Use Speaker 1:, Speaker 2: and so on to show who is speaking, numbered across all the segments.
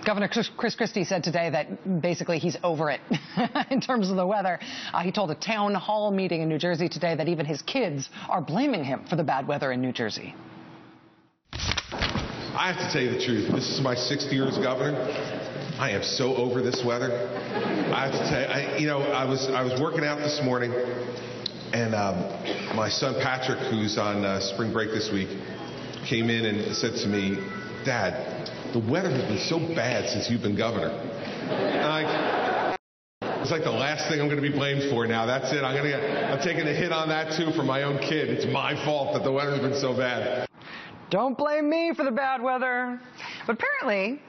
Speaker 1: Governor Chris Christie said today that basically he's over it in terms of the weather. He told a town hall meeting in New Jersey today that even his kids are blaming him for the bad weather in New Jersey.
Speaker 2: I have to tell you the truth. This is my 6th year as governor. I am so over this weather. I have to tell you, I was working out this morning, and my son Patrick, who's on spring break this week, came in and said to me, "Dad, the weather has been so bad since you've been governor." And it's like the last thing I'm going to be blamed for now. That's it. I'm taking a hit on that too for my own kid. It's my fault that the weather's been so bad.
Speaker 1: Don't blame me for the bad weather. But apparently,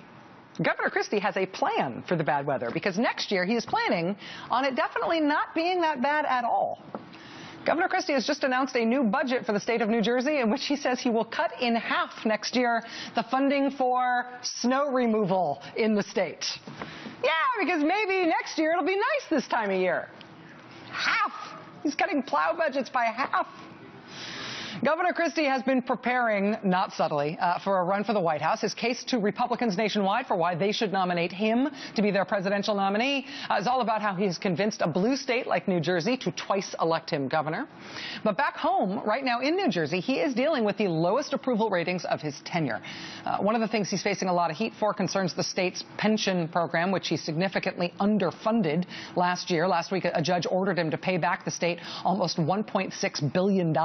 Speaker 1: Governor Christie has a plan for the bad weather, because next year he is planning on it definitely not being that bad at all. Governor Christie has just announced a new budget for the state of New Jersey in which he says he will cut in half next year the funding for snow removal in the state. Yeah, because maybe next year it'll be nice this time of year. Half. He's cutting plow budgets by half. Governor Christie has been preparing, not subtly, for a run for the White House. His case to Republicans nationwide for why they should nominate him to be their presidential nominee is all about how he has convinced a blue state like New Jersey to twice elect him governor. But back home, right now in New Jersey, he is dealing with the lowest approval ratings of his tenure. One of the things he's facing a lot of heat for concerns the state's pension program, which he significantly underfunded last year. Last week, a judge ordered him to pay back the state almost $1.6 billion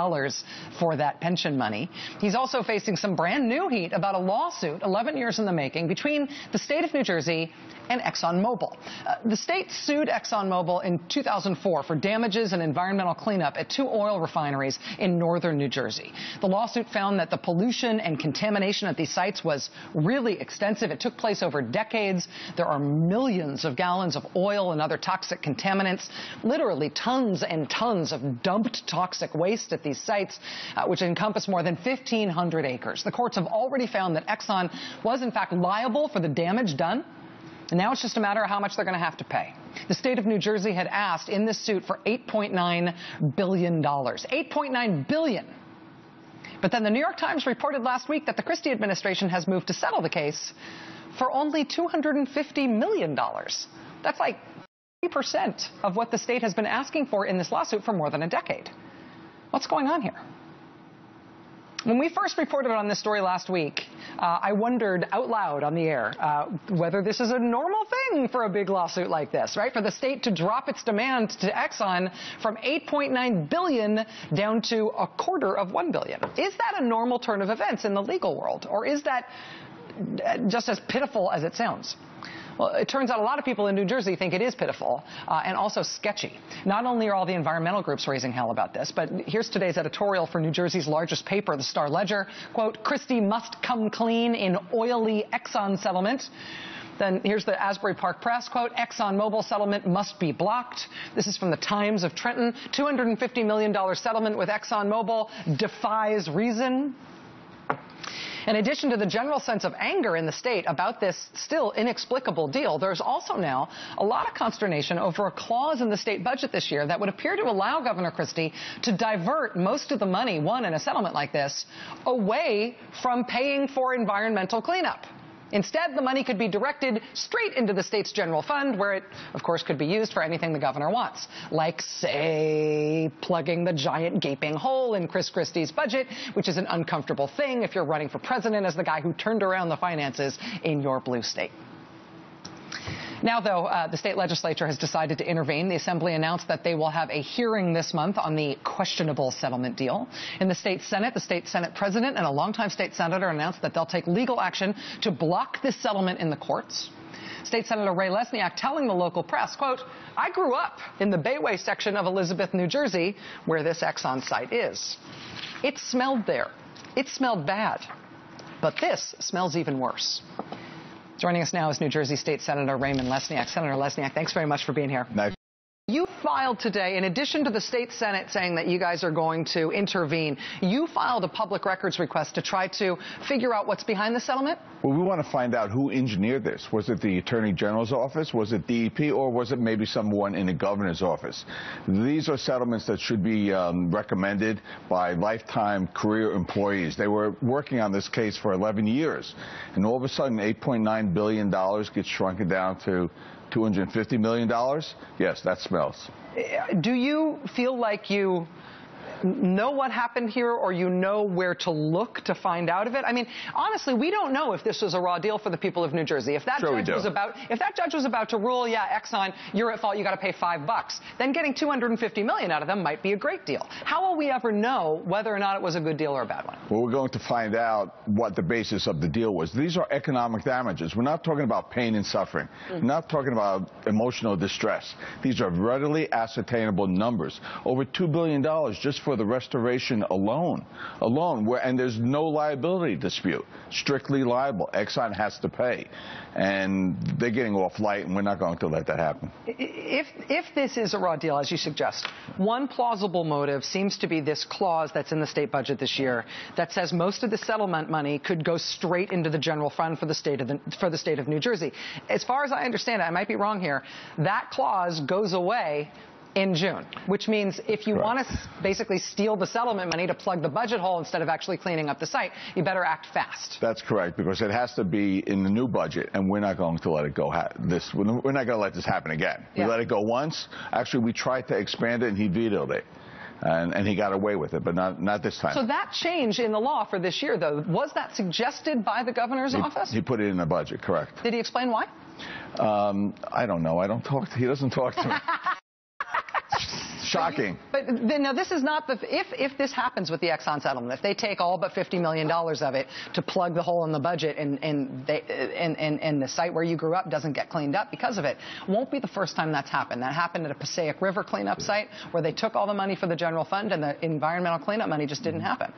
Speaker 1: for that pension money. He's also facing some brand new heat about a lawsuit 11 years in the making between the state of New Jersey and Exxon Mobile. The state sued Exxon Mobile in 2004 for damages and environmental cleanup at 2 oil refineries in northern New Jersey. The lawsuit found that the pollution and contamination at these sites was really extensive. It took place over decades. There are millions of gallons of oil and other toxic contaminants, literally tons and tons of dumped toxic waste at these sites, which encompass more than 1,500 acres. The courts have already found that Exxon was, in fact, liable for the damage done. And now it's just a matter of how much they're going to have to pay. The state of New Jersey had asked in this suit for $8.9 billion. $8.9 billion. But then the New York Times reported last week that the Christie administration has moved to settle the case for only $250 million. That's like 3% of what the state has been asking for in this lawsuit for more than a decade. What's going on here? When we first reported on this story last week, I wondered out loud on the air whether this is a normal thing for a big lawsuit like this, right? For the state to drop its demand to Exxon from $8.9 billion down to $250 million. Is that a normal turn of events in the legal world, or is that just as pitiful as it sounds? Well, it turns out a lot of people in New Jersey think it is pitiful and also sketchy. Not only are all the environmental groups raising hell about this, but here's today's editorial for New Jersey's largest paper, the Star-Ledger. Quote, "Christie must come clean in oily Exxon settlement." Then here's the Asbury Park Press, quote, "Exxon Mobile settlement must be blocked." This is from the Times of Trenton. $250 million settlement with Exxon Mobile defies reason. In addition to the general sense of anger in the state about this still inexplicable deal, there's also now a lot of consternation over a clause in the state budget this year that would appear to allow Governor Christie to divert most of the money won in a settlement like this away from paying for environmental cleanup. Instead, the money could be directed straight into the state's general fund, where it, of course, could be used for anything the governor wants, like, say, plugging the giant gaping hole in Chris Christie's budget, which is an uncomfortable thing if you're running for president as the guy who turned around the finances in your blue state. Now, though, the state legislature has decided to intervene. The assembly announced that they will have a hearing this month on the questionable settlement deal. In the state Senate president and a longtime state senator announced that they'll take legal action to block this settlement in the courts. State Senator Ray Lesniak telling the local press, quote, "I grew up in the Bayway section of Elizabeth, New Jersey, where this Exxon site is. It smelled there. It smelled bad. But this smells even worse." Joining us now is New Jersey State Senator Raymond Lesniak. Senator Lesniak, thanks very much for being here.
Speaker 3: Nice.
Speaker 1: You filed today, in addition to the state Senate saying that you guys are going to intervene, you filed a public records request to try to figure out what's behind the settlement?
Speaker 3: Well, we want to find out who engineered this. Was it the Attorney General's office? Was it DEP? Or was it maybe someone in the governor's office? These are settlements that should be recommended by lifetime career employees. They were working on this case for 11 years. And all of a sudden, $8.9 billion gets shrunken down to $250 million? Yes, that smells.
Speaker 1: Do you feel like you know what happened here, or you know where to look to find out of it? I mean, honestly, we don't know if this was a raw deal for the people of New Jersey. If that judge was about to rule, yeah, Exxon, you're at fault, you got to pay $5, then getting $250 million out of them might be a great deal. How will we ever know whether or not it was a good deal or a bad one?
Speaker 3: Well, we're going to find out what the basis of the deal was. These are economic damages. We're not talking about pain and suffering. We're not talking about emotional distress. These are readily ascertainable numbers. Over $2 billion just for the restoration alone, and there's no liability dispute. Strictly liable. Exxon has to pay, and they're getting off light, and we're not going to let that happen.
Speaker 1: If this is a raw deal, as you suggest, one plausible motive seems to be this clause that's in the state budget this year that says most of the settlement money could go straight into the general fund for the state of New Jersey. As far as I understand it, I might be wrong here, that clause goes away in June, which means if you want to basically steal the settlement money to plug the budget hole instead of actually cleaning up the site, you better act fast.
Speaker 3: That's correct, because it has to be in the new budget, and we're not going to let it go. We're not going to let this happen again. We let it go once. Actually, we tried to expand it, and he vetoed it. And he got away with it, but not this time.
Speaker 1: So that change in the law for this year, though, was that suggested by the governor's office?
Speaker 3: He put it in the budget, correct.
Speaker 1: Did he explain why?
Speaker 3: I don't know. He doesn't talk to me. Shocking.
Speaker 1: But now this is not the if this happens with the Exxon settlement, if they take all but $50 million of it to plug the hole in the budget and the site where you grew up doesn't get cleaned up because of it, won't be the first time that's happened. That happened at a Passaic River cleanup site where they took all the money for the general fund and the environmental cleanup money just didn't happen.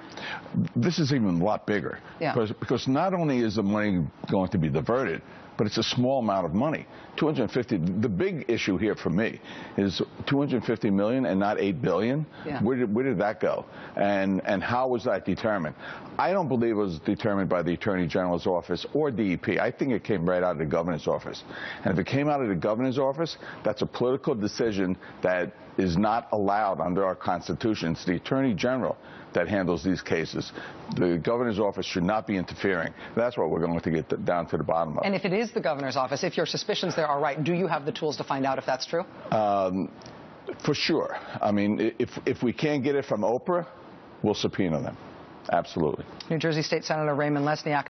Speaker 3: This is even a lot bigger.
Speaker 1: Yeah.
Speaker 3: Because not only is the money going to be diverted, but it's a small amount of money. 250. The big issue here for me is 250 million and not 8 billion.
Speaker 1: Yeah.
Speaker 3: Where did that go? And how was that determined? I don't believe it was determined by the Attorney General's office or DEP. I think it came right out of the governor's office. And if it came out of the governor's office, that's a political decision that is not allowed under our Constitution. It's the Attorney General that handles these cases. The governor's office should not be interfering. That's what we're going to get down to the bottom of.
Speaker 1: And if it is the governor's office, if your suspicions there are right, do you have the tools to find out if that's true?
Speaker 3: For sure. I mean, if we can't get it from Oprah, we'll subpoena them. Absolutely.
Speaker 1: New Jersey State Senator Raymond Lesniak.